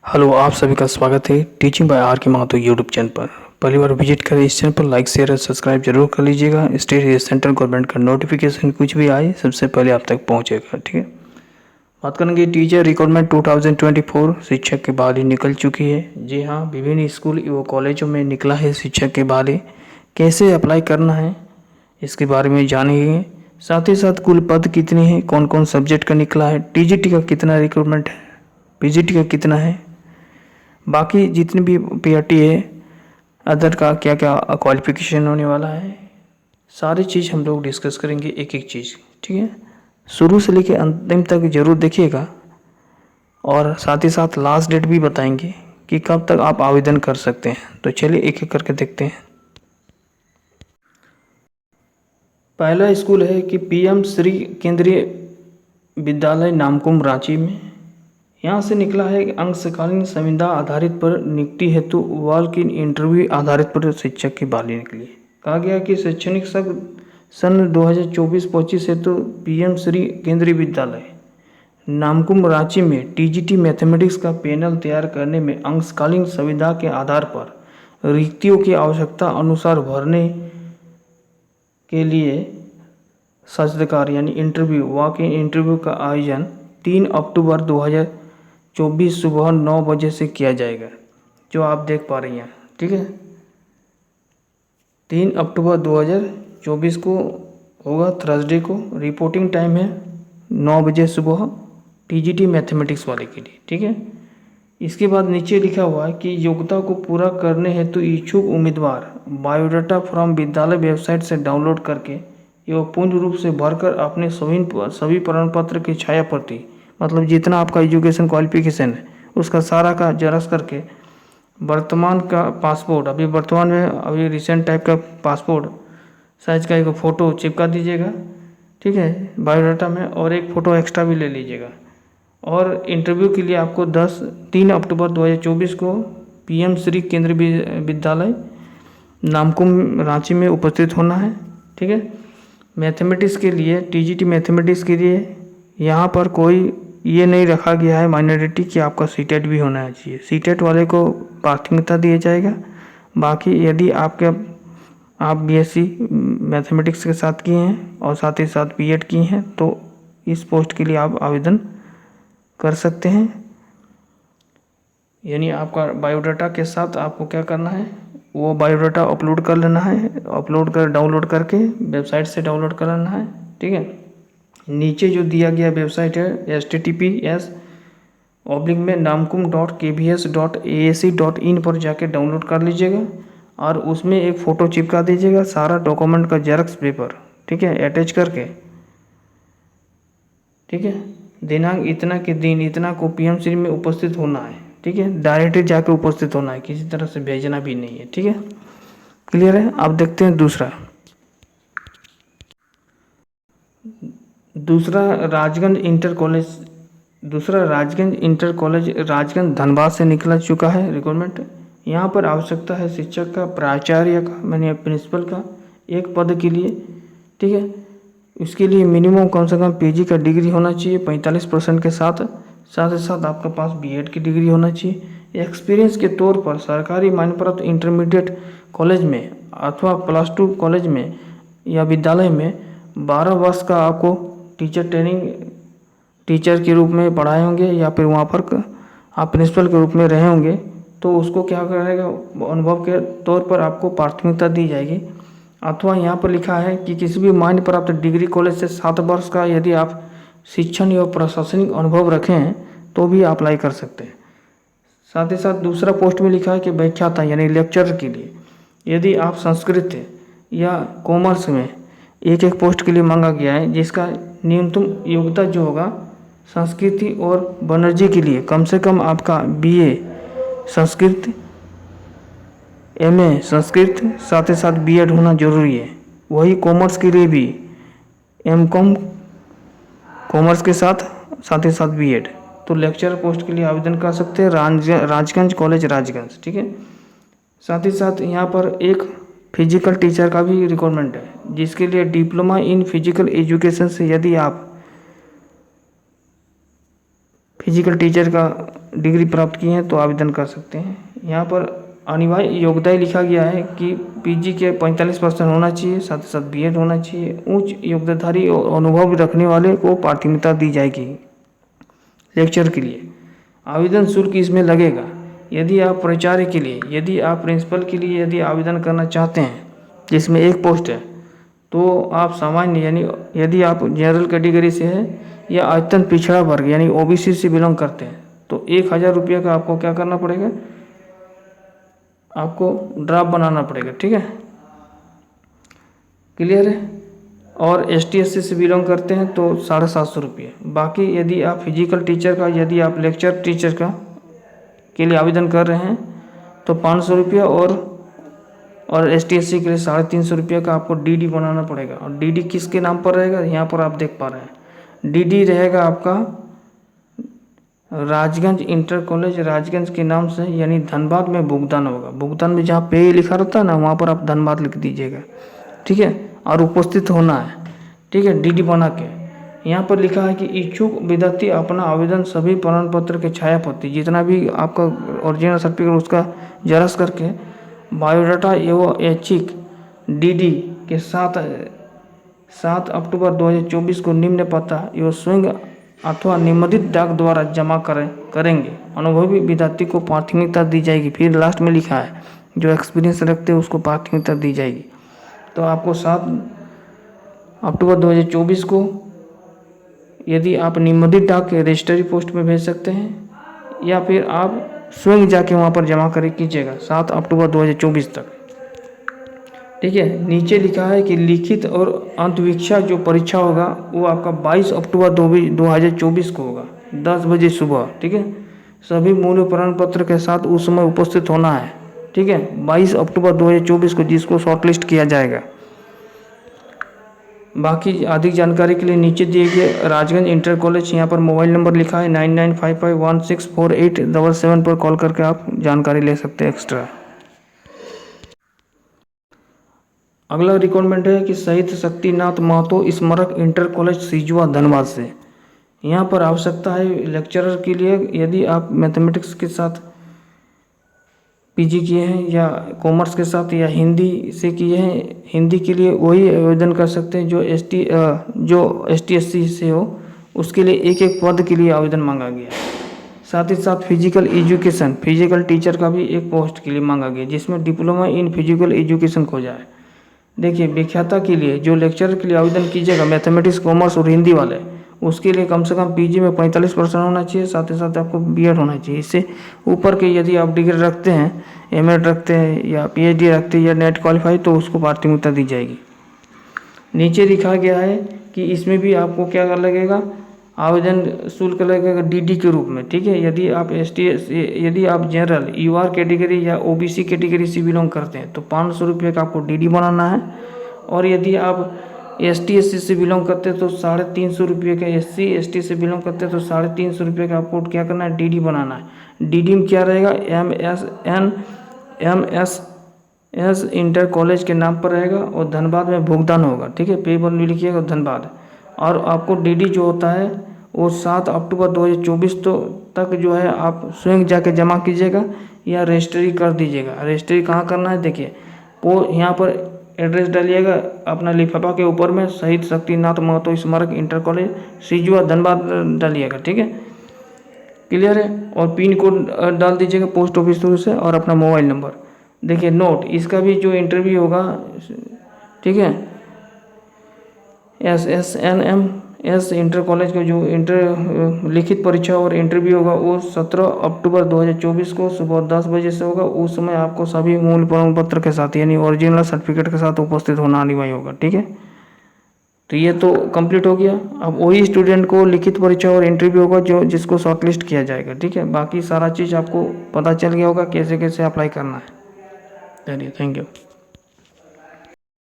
Hello, आप सभी का स्वागत है टीचिंग बाय आर के महतो यूट्यूब चैनल पर। पहली बार विजिट करें इस चैनल पर लाइक शेयर और सब्सक्राइब जरूर कर लीजिएगा। स्टेट या सेंट्रल गवर्नमेंट का नोटिफिकेशन कुछ भी आए सबसे पहले आप तक पहुंचेगा। ठीक है, बात करेंगे टीचर रिक्रूटमेंट 2024 शिक्षक की बहाली निकल चुकी है। जी हाँ, विभिन्न स्कूल व कॉलेजों में निकला है शिक्षक की बहाली। कैसे अप्लाई करना है इसके बारे में जानेंगे। साथ ही साथ कुल पद कितने हैं, कौन कौन सब्जेक्ट का निकला है, टीजीटी का कितना रिक्रूटमेंट है, पीजीटी का कितना है, बाकी जितने भी पीआरटी है अदर का क्या क्या क्वालिफिकेशन होने वाला है, सारी चीज़ हम लोग डिस्कस करेंगे एक एक चीज़। ठीक है, शुरू से लेकर अंतिम तक जरूर देखिएगा और साथ ही साथ लास्ट डेट भी बताएंगे कि कब तक आप आवेदन कर सकते हैं। तो चलिए एक एक करके देखते हैं। पहला स्कूल है कि पीएम श्री केंद्रीय विद्यालय नामकुम रांची में। यहाँ से निकला है अंशकालीन संविदा आधारित पर नियुक्ति हेतु वॉक इन इंटरव्यू आधारित पर शिक्षक की बहाली निकली है। कहा गया कि शैक्षणिक सन 2024-25 हेतु पीएम श्री केंद्रीय विद्यालय नामकुम रांची में टीजीटी मैथमेटिक्स का पैनल तैयार करने में अंशकालीन संविदा के आधार पर रिक्तियों की आवश्यकता अनुसार भरने के लिए साक्षात्कार यानी इंटरव्यू वॉक इन इंटरव्यू का आयोजन 3 अक्टूबर 2024 सुबह 9 बजे से किया जाएगा, जो आप देख पा रही हैं। ठीक है, 3 अक्टूबर 2024 को होगा, थर्सडे को। रिपोर्टिंग टाइम है 9 बजे सुबह टीजीटी मैथमेटिक्स वाले के लिए। ठीक है, इसके बाद नीचे लिखा हुआ है कि योग्यता को पूरा करने हेतु इच्छुक उम्मीदवार बायोडाटा फ्रॉम विद्यालय वेबसाइट से डाउनलोड करके एवं पूर्ण रूप से भरकर अपने सभी प्रमाण पत्र की छाया प्रति, मतलब जितना आपका एजुकेशन क्वालिफिकेशन है उसका सारा का जेरॉक्स करके वर्तमान का पासपोर्ट, अभी रिसेंट टाइप का पासपोर्ट साइज का एक फ़ोटो चिपका दीजिएगा। ठीक है, बायोडाटा में, और एक फ़ोटो एक्स्ट्रा भी ले लीजिएगा। और इंटरव्यू के लिए आपको 3 अक्टूबर 2024 को पीएम श्री केंद्रीय विद्यालय नामकुम रांची में उपस्थित होना है। ठीक है, मैथमेटिक्स के लिए, टीजीटी मैथमेटिक्स के लिए यहाँ पर कोई ये नहीं रखा गया है माइनॉरिटी कि आपका सीटेट भी होना चाहिए। सीटेट वाले को प्राथमिकता दिया जाएगा। बाकी यदि आप बीएससी मैथमेटिक्स के साथ किए हैं और साथ ही साथ बीएड किए हैं तो इस पोस्ट के लिए आप आवेदन कर सकते हैं। यानी आपका बायोडाटा के साथ आपको क्या करना है, वो बायोडाटा अपलोड कर लेना है, डाउनलोड करके वेबसाइट से डाउनलोड कर लेना है। ठीक है, नीचे जो दिया गया वेबसाइट है https://नामकुम.kbs.aac.in पर जाके डाउनलोड कर लीजिएगा और उसमें एक फ़ोटो चिपका दीजिएगा, सारा डॉक्यूमेंट का जेरॉक्स पेपर। ठीक है, अटैच करके। ठीक है, दिनांक इतना के दिन इतना को पीएम श्री में उपस्थित होना है। ठीक है, डायरेक्टली जाके उपस्थित होना है, किसी तरह से भेजना भी नहीं है। ठीक है, क्लियर है। आप देखते हैं दूसरा राजगंज इंटर कॉलेज राजगंज धनबाद से निकला चुका है रिक्रूटमेंट। यहाँ पर आवश्यकता है शिक्षक का, प्राचार्य का, मैंने प्रिंसिपल का, एक पद के लिए। ठीक है, इसके लिए मिनिमम कम से कम पीजी का डिग्री होना चाहिए 45% के साथ ही साथ आपके पास बीएड की डिग्री होना चाहिए। एक्सपीरियंस के तौर पर सरकारी मान्यता इंटरमीडिएट कॉलेज में अथवा +2 कॉलेज में या विद्यालय में 12 वर्ष का आपको टीचर के रूप में पढ़ाए होंगे या फिर वहाँ पर आप प्रिंसिपल के रूप में रहे होंगे, तो उसको क्या करेगा, अनुभव के तौर पर आपको प्राथमिकता दी जाएगी। अथवा यहाँ पर लिखा है कि किसी भी मान्य प्राप्त डिग्री कॉलेज से 7 वर्ष का यदि आप शिक्षण या प्रशासनिक अनुभव रखे हैं तो भी अप्लाई कर सकते हैं। साथ ही साथ दूसरा पोस्ट में लिखा है कि व्याख्याता यानी लेक्चरर के लिए यदि आप संस्कृत या कॉमर्स में एक पोस्ट के लिए मांगा गया है, जिसका न्यूनतम योग्यता जो होगा संस्कृति और बनर्जी के लिए कम से कम आपका बीए संस्कृत, एमए संस्कृत, साथ ही साथ बीएड होना जरूरी है। वही कॉमर्स के लिए भी एमकॉम कॉमर्स के साथ ही साथ बीएड। तो लेक्चरर पोस्ट के लिए आवेदन कर सकते हैं राजगंज कॉलेज राजगंज। ठीक है, साथ ही साथ यहाँ पर एक फिजिकल टीचर का भी रिक्वायरमेंट है, जिसके लिए डिप्लोमा इन फिजिकल एजुकेशन से यदि आप फिजिकल टीचर का डिग्री प्राप्त की है तो आवेदन कर सकते हैं। यहाँ पर अनिवार्य योग्यता लिखा गया है कि पीजी के 45% होना चाहिए, साथ ही साथ बीएड होना चाहिए। उच्च योग्यताधारी और अनुभव रखने वाले को प्राथमिकता दी जाएगी लेक्चर के लिए। आवेदन शुल्क इसमें लगेगा। यदि आप प्राचार्य के लिए, यदि आप प्रिंसिपल के लिए यदि आवेदन करना चाहते हैं जिसमें एक पोस्ट है, तो आप सामान्य यानी यदि आप जनरल कैटेगरी से हैं या अत्यंत पिछड़ा वर्ग यानी ओबीसी से बिलोंग करते हैं तो 1000 रुपये का आपको क्या करना पड़ेगा, आपको ड्राफ्ट बनाना पड़ेगा। ठीक है, क्लियर है। और ST SC से बिलोंग करते हैं तो 750 रुपये। बाकी यदि आप फिजिकल टीचर का, यदि आप लेक्चर टीचर का के लिए आवेदन कर रहे हैं तो 500 रुपये और ST SC के लिए 350 रुपये का आपको DD बनाना पड़ेगा। और DD किसके नाम पर रहेगा, यहाँ पर आप देख पा रहे हैं DD रहेगा आपका राजगंज इंटर कॉलेज राजगंज के नाम से, यानी धनबाद में भुगतान होगा। भुगतान में जहाँ पे लिखा रहता है ना वहाँ पर आप धनबाद लिख दीजिएगा। ठीक है, और उपस्थित होना है। ठीक है, DD बना के यहाँ पर लिखा है कि इच्छुक विद्यार्थी अपना आवेदन सभी प्रमाण पत्र के छायाप्रति जितना भी आपका ओरिजिनल सर्टिफिकेट उसका जेरॉक्स करके बायोडाटा एवं ऐच्छिक DD के साथ 7 अक्टूबर 2024 को निम्न पता एवं स्वयं अथवा निम्नलिखित डाक द्वारा जमा करेंगे। अनुभवी विद्यार्थी को प्राथमिकता दी जाएगी। फिर लास्ट में लिखा है जो एक्सपीरियंस रखते हैं उसको प्राथमिकता दी जाएगी। तो आपको 7 अक्टूबर 2024 को यदि आप निम्नलिखित डाक के रजिस्ट्री पोस्ट में भेज सकते हैं या फिर आप स्वयं जाके वहाँ पर जमा कीजिएगा 7 अक्टूबर 2024 तक। ठीक है, नीचे लिखा है कि लिखित और अंतवीक्षा जो परीक्षा होगा वो आपका 22 अक्टूबर 2024 को होगा 10 बजे सुबह। ठीक है, सभी मूल प्रमाण पत्र के साथ उस समय उपस्थित होना है। ठीक है, 22 अक्टूबर 2024 को जिसको शॉर्टलिस्ट किया जाएगा। बाकी अधिक जानकारी के लिए नीचे दिए गए राजगंज इंटर कॉलेज, यहाँ पर मोबाइल नंबर लिखा है 9955164877 पर कॉल करके आप जानकारी ले सकते हैं एक्स्ट्रा। अगला रिक्वायरमेंट है कि शहीद शक्तिनाथ महतो स्मारक इंटर कॉलेज सिजुआ धनबाद से। यहाँ पर आवश्यकता है लेक्चरर के लिए। यदि आप मैथमेटिक्स के साथ PG किए हैं या कॉमर्स के साथ या हिंदी से किए हैं, हिंदी के लिए वही आवेदन कर सकते हैं जो ST SC से हो। उसके लिए एक पद के लिए आवेदन मांगा गया। साथ ही साथ फिजिकल एजुकेशन फिजिकल टीचर का भी एक पोस्ट के लिए मांगा गया जिसमें डिप्लोमा इन फिजिकल एजुकेशन हो जाए। देखिए, व्याख्याता के लिए जो लेक्चरर के लिए आवेदन कीजिएगा मैथमेटिक्स कॉमर्स और हिंदी वाले, उसके लिए कम से कम PG में 45% होना चाहिए। साथ ही साथ आपको BEd होना चाहिए। इससे ऊपर के यदि आप डिग्री रखते हैं, MA रखते हैं या PhD रखते हैं या नेट क्वालिफाई तो उसको प्राथमिकता दी जाएगी। नीचे लिखा गया है कि इसमें भी आपको क्या लगेगा, आवेदन शुल्क लगेगा DD के रूप में। ठीक है, यदि आप यदि आप जनरल UR कैटेगरी या OBC कैटेगरी से बिलोंग करते हैं तो 500 रुपये का आपको DD बनाना है। और यदि आप ST SC से बिलोंग करते हैं तो 350 रुपये का, SC ST से बिलोंग करते हैं तो 350 रुपये का आपको क्या करना है, DD बनाना है। DD में क्या रहेगा, MS इंटर कॉलेज के नाम पर रहेगा और धनबाद में भुगतान होगा। ठीक है, पेबल में लिखिएगा धनबाद। और आपको DD जो होता है वो 7 अक्टूबर 2024 तक जो है आप स्वयं जाके जमा कीजिएगा या रजिस्ट्री कर दीजिएगा। रजिस्ट्री कहाँ करना है, देखिए यहाँ पर एड्रेस डालिएगा अपना लिफाफा के ऊपर में, शहीद शक्तिनाथ महतो स्मारक इंटर कॉलेज सिजुआ धनबाद डालिएगा। ठीक है, क्लियर है। और पिन कोड डाल दीजिएगा पोस्ट ऑफिस थ्रू से और अपना मोबाइल नंबर। देखिए नोट, इसका भी जो इंटरव्यू होगा, ठीक है, SSNMS इंटर कॉलेज का जो लिखित परीक्षा और इंटरव्यू होगा वो 17 अक्टूबर 2024 को सुबह 10 बजे से होगा। उस समय आपको सभी मूल प्रमाण पत्र के साथ यानी ओरिजिनल सर्टिफिकेट के साथ उपस्थित होना अनिवार्य होगा। ठीक है, तो ये तो कंप्लीट हो गया। अब वही स्टूडेंट को लिखित परीक्षा और इंटरव्यू होगा जिसको शॉर्टलिस्ट किया जाएगा। ठीक है, बाकी सारा चीज़ आपको पता चल गया होगा कैसे कैसे अप्लाई करना है। चलिए, थैंक यू।